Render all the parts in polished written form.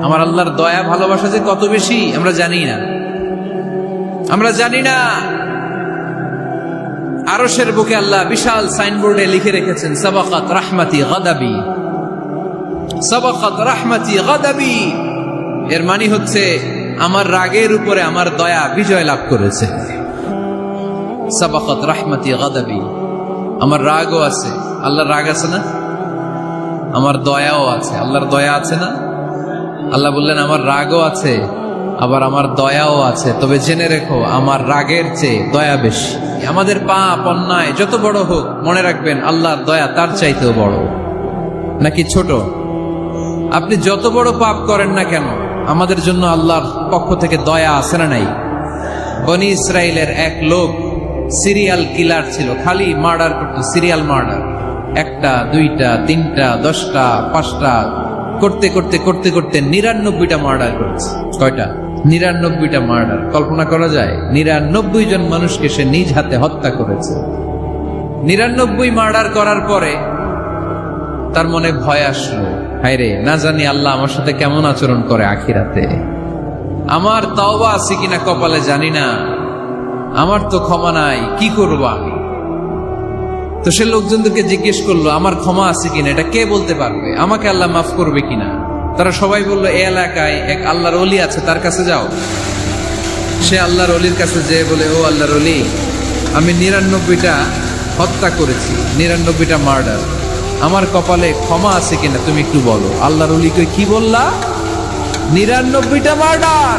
আমার আল্লাহর দয়া ভালোবাসা যে কত বেশি আমরা জানি না, আমরা জানি না। আরশের বুকে আল্লাহ বিশাল সাইনবোর্ডে লিখে রেখেছেন সাবাকাত রাহমাতি গাদাবি, সাবাকাত রাহমাতি গাদাবি। এর মানে হচ্ছে আমার রাগের উপরে আমার দয়া বিজয় লাভ করেছে। সাবাকাত রাহমাতি গাদাবি, আমার রাগও আছে, আল্লাহর রাগ আছে না? আমার দয়াও আছে, আল্লাহর দয়া আছে না? আল্লাহ বললেন আমার রাগও আছে, আবার আমার দয়াও আছে। তবে জেনে রেখো আমার রাগের চেয়ে দয়া বেশি। আমাদের পাপ অন্যায় যত বড় হোক, মনে রাখবেন আল্লাহর দয়া তার চাইতেও বড়। নাকি ছোট? আপনি যত বড় পাপ করেন না কেন, আমাদের জন্য আল্লাহর পক্ষ থেকে দয়া আছে না নাই? বনি ইসরায়েলের এক লোক সিরিয়াল কিলার ছিল, খালি মার্ডার করতো, সিরিয়াল মার্ডার। একটা, দুইটা, তিনটা, 10টা, 5টা করতে করতে করতে করতে 99টা মার্ডার করেছে। কয়টা? 99টা মার্ডার। কল্পনা করা যায়? 99 জন মানুষকে সে নিজ হাতে হত্যা করেছে। 99 মার্ডার করার পরে তার মনে ভয় আসলো, হায়রে না জানি আল্লাহ আমার সাথে কেমন আচরণ করে আখিরাতে। আমার তাওবা আছে কিনা কপালে জানি না, আমার তো ক্ষমা নাই, কি করবো আমি? তো সে লোকজনদেরকে জিজ্ঞেস করলো আমার ক্ষমা আছে কিনা, এটা কে বলতে পারবে? আমাকে আল্লাহ মাফ করবে কিনা? তারা সবাই বললো এই এলাকায় এক আল্লাহর ওলি আছে, তার কাছে যাও। সে আল্লাহর ওলির কাছে যেয়ে বলে, ও আল্লাহর ওলি, আমি 99টা হত্যা করেছি, 99টা মার্ডার, আমার কপালে ক্ষমা আছে কিনা তুমি একটু বলো। আল্লাহর ওলি কই, কি বললা? 99টা মার্ডার?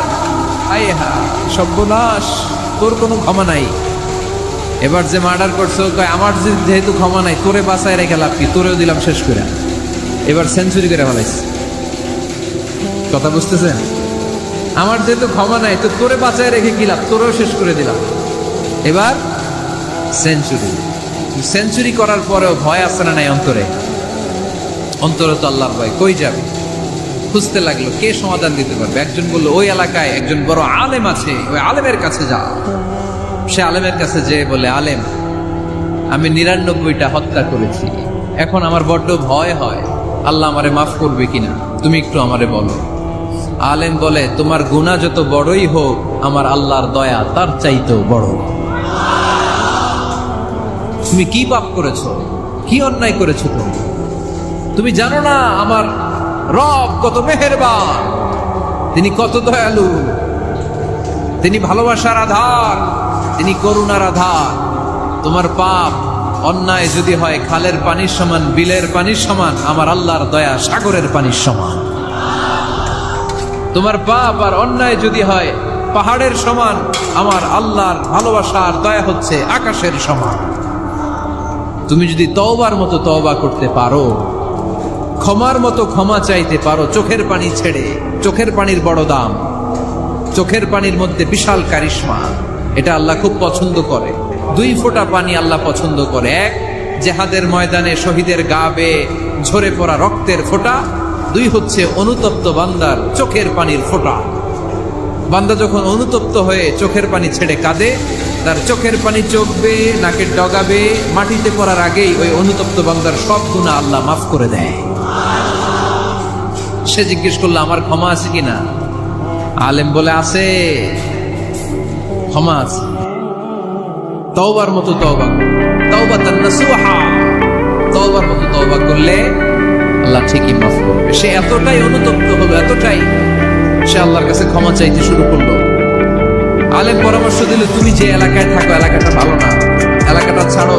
আয় হা সর্বনাশ, তোর কোনো ক্ষমা নাই। এবার যে মার্ডার করছো কয় আমার যেহেতু ক্ষমা নাই, তোরে বাঁচায় রেখে লাভ কি, তোরেও দিলাম শেষ করে। এবার সেঞ্চুরি করে ফেলাইছে। কথা বুঝতেছেন? আমার যেহেতু ক্ষমা নাই, তো তোরে বাঁচায় রেখে কি লাভ, তোরেও শেষ করে দিলাম। এবার সেঞ্চুরি। সেঞ্চুরি করার পরেও ভয় আসে না নাই অন্তরে? অন্তরে তো আল্লাহর ভয়। কই যাবে? খুঁজতে লাগলো কে সমাধান দিতে পারবে। একজন বললো ওই এলাকায় একজন বড় আলেম আছে, ওই আলেমের কাছে যা। সে আলেমের কাছে যেয়ে বলে, আলেম, আমি 99টা হত্যা করেছি, এখন আমার বড্ড ভয় হয়, আল্লাহ আমারে মাফ করবে কিনা, তুমি একটু আমারে বলো। আলেম বলে, তোমার গুনাহ যত বড়ই হোক, আমার আল্লাহর দয়া তার চাইতেও বড়। তুমি কি পাপ করেছো, কি অন্যায় করেছো? তুমি জানো না আমার রব কত মেহেরবান, তিনি কত দয়ালু, তিনি ভালোবাসার আধার, তিনি করুণার আধার। তোমার পাপ অন্যায় যদি হয় খালের পানির সমান, বিলের পানির সমান, আমার আল্লাহর দয়া সাগরের পানির সমান। তোমার পাপ আর অন্যায় যদি হয় পাহাড়ের সমান, আমার আল্লাহর ভালোবাসার দয়া হচ্ছে আকাশের সমান। তুমি যদি তওবার মতো তওবা করতে পারো, ক্ষমার মতো ক্ষমা চাইতে পারো, চোখের পানি ছেড়ে, চোখের পানির বড় দাম, চোখের পানির মধ্যে বিশাল কারিশমা, এটা আল্লাহ খুব পছন্দ করে। 2 ফোঁটা পানি আল্লাহ পছন্দ করে। এক, জেহাদের ময়দানে শহীদের গা বেয়ে ঝরে পড়া রক্তের ফোঁটা। 2 হচ্ছে অনুতপ্ত বান্দার চোখের পানির ফোঁটা। বান্দা যখন অনুতপ্ত হয়ে চোখের পানি ছেড়ে কাঁদে, তার চোখের পানি চোখ বেয়ে নাকের ডগা বেয়ে মাটিতে পড়ার আগেই ওই অনুতপ্ত বান্দার সব গুনাহ আল্লাহ মাফ করে দেয়। সে জিজ্ঞেস করলো আমার ক্ষমা আছে কিনা? আলেম বলে আছে, ক্ষমা আছে। তওবার মতো তওবা, তাওবাতান নাসুহা, তওবার মতো তওবা করলে আল্লাহ ঠিকই মাফ করবে। সে এতটাই অনুতপ্ত হলো, এতটাই, সে আল্লাহর কাছে ক্ষমা চাইতে শুরু করলো। আলেম পরামর্শ দিল, তুমি যে এলাকায় থাকো এলাকাটা ভালো না, এলাকাটা ছাড়ো,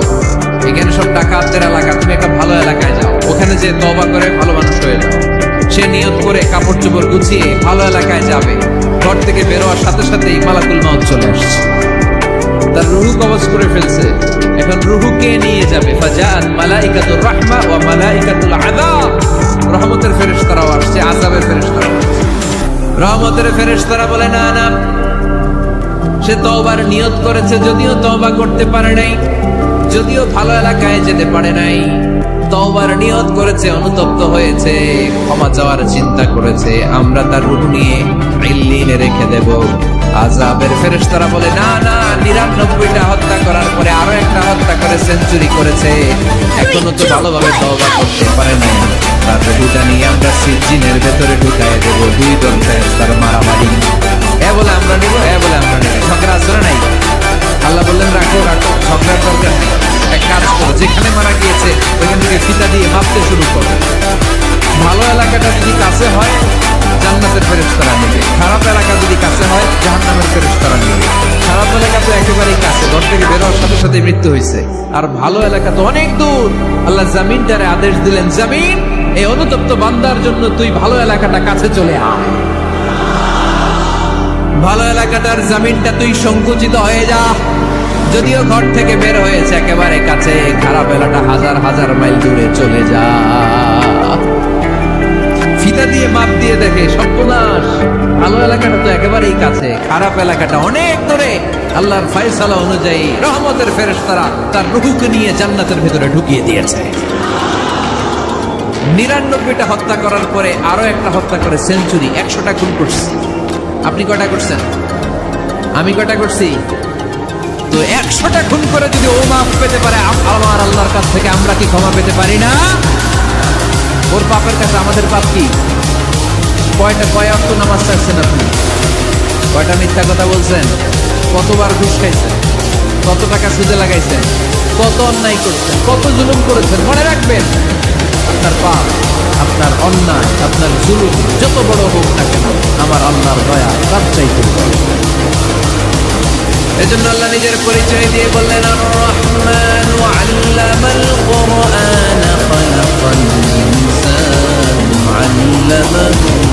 এখানে সব ডাকাতদের এলাকা, তুমি একটা ভালো এলাকায় যাও, ওখানে যে তওবা করে ভালো মানুষ হয়ে যাও। সে নিয়ত করে কাপড় চোপড় গুছিয়ে ভালো এলাকায় যাবে। ঘর থেকে বেরোয়ার সাথে সাথেই মালাকুল মাউত চলে আসছে, তার রুহু কবজ করে ফেলছে। এখন রুহু কে নিয়ে যাবে? ফাজাআত মালাইকাতুর রাহমা ওয়া মালাইকাতুল আযাব, রহমতের ফেরেশতারাও আসছে, আযাবের ফেরেশতারাও আসছে। রহমতের ফেরেশতারা বলে না না, সে তওবার নিয়ত করেছে, যদিও তওবা করতে পারে নাই, যদিও ভালো এলাকায় যেতে পারে নাই, তওবার নিয়ত করেছে, অনুতপ্ত হয়েছে, ক্ষমা চাওয়ার চিন্তা করেছে, আমরা তার রূহ নিয়ে ইল্লিনে রেখে দেব। আযাবের ফেরেশতারা বলে না না, 99টা হত্যা করার পরে আরো একটা হত্যা করে সেঞ্চুরি করেছে, এখনো তো ভালোভাবে তওবা করতে পারে নাই, তার রূহটা নিয়ে আমরা সিজ্জিনের ভেতরে ঢুকায় দেব। দুই দল ফেরেশতার মারামারি। এ বলে আমরা নিব, এ বলে আমরা নিব, ঝগড়া আসলে নাই। আল্লাহ বললেন রাখো রাখো, ঝগড়ার দরকার নেই। এক কাজ করো, যেখানে মারা গিয়েছে ওইখান থেকে ফিতা দিয়ে মাপতে শুরু করো। ভালো এলাকাটা যদি কাছে হয় জান্নাতের ফেরেশতারা নেবে, খারাপ এলাকা যদি কাছে হয় জাহান্নামের ফেরেশতারা নেবে। খারাপ এলাকা তো একেবারেই কাছে, ঘর থেকে বের হওয়ার সাথে সাথে মৃত্যু হয়েছে, আর ভালো এলাকা তো অনেক দূর। আল্লাহ জামিনটারে আদেশ দিলেন, জামিন এই অনুতপ্ত বান্দার জন্য তুই ভালো এলাকাটা কাছে চলে আয়। ভালো এলাকাটার জামিনটা তুই সংকুচিত হয়ে যা। যদিও ঘর থেকে বের হয়েছে একেবারে কাছে, খারাপ এলাকা হাজার হাজার মাইল দূরে চলে যা। ফিতা দিয়ে মাপ দিয়ে দেখে সর্বনাশ, ভালো এলাকাটা তো একেবারেই কাছে, খারাপ এলাকাটা অনেক দূরে। আল্লাহর ফয়সালা অনুযায়ী রহমতের ফেরেশতারা তার রূহকে নিয়ে জান্নাতের ভেতরে ঢুকিয়ে দিয়েছে। 99টা হত্যা করার পরে আরো একটা হত্যা করে সেঞ্চুরি, 100টা খুন করছে। আপনি কয়টা করছেন? আমি কয়টা করছি? তো 100টা খুন করে যদি ও মাফ পেতে পারে আমার আল্লাহর কাছ থেকে, আমরা কি ক্ষমা পেতে পারি না? ওর পাপের কাছে আমাদের পাপ কি? কয় ওয়াক্ত নামাজ ছাড়ছেন আপনি? কয়টা মিথ্যা কথা বলছেন? কতবার ঘুষ খাইছেন? কত টাকা সুদে লাগাইছেন? কত অন্যায় করছেন? কত জুলুম করেছেন? মনে রাখবেন, আপনার পাপ, আপনার অন্যায়, আপনার জুলুম যত বড় হোক না কেন, আমার আল্লাহর দয়া তার চাইতে বড়। এজন্য আল্লাহ নিজের পরিচয় দিয়ে বললেন, আর-রহমানু আল্লামাল কুরআন খালাকাল ইনসান আল্লামাহুল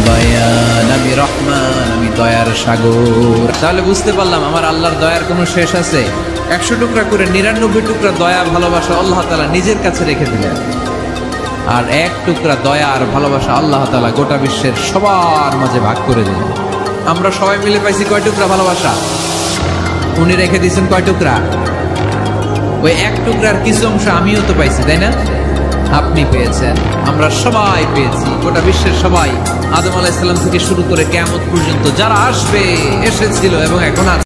বায়ান। আমি রহমান, আমি দয়ার সাগর। তাহলে বুঝতে পারলাম আমার আল্লাহর দয়ার কোনো শেষ আছে? 100 টুকরা করে 99 টুকরা দয়া ভালোবাসা আল্লাহ তাআলা নিজের কাছে রেখে দিলেন, আর 1 টুকরা দয়া আর ভালোবাসা আল্লাহ তাআলা গোটা বিশ্বের সবার মাঝে ভাগ করে দিলেন। আমরা সবাই মিলে পাইছি কয় টুকরা ভালোবাসা? উনি রেখে দিয়েছেন কয় টুকরা? ওই 1 টুকরার কিছু অংশ আমিও তো পাইছি, তাই না? আপনি পেয়েছেন, আমরা সবাই পেয়েছি, গোটা বিশ্বের সবাই, আদম আলাইহিস সালাম থেকে শুরু করে কিয়ামত পর্যন্ত যারা আসবে, এসেছিল এবং এখন আছে।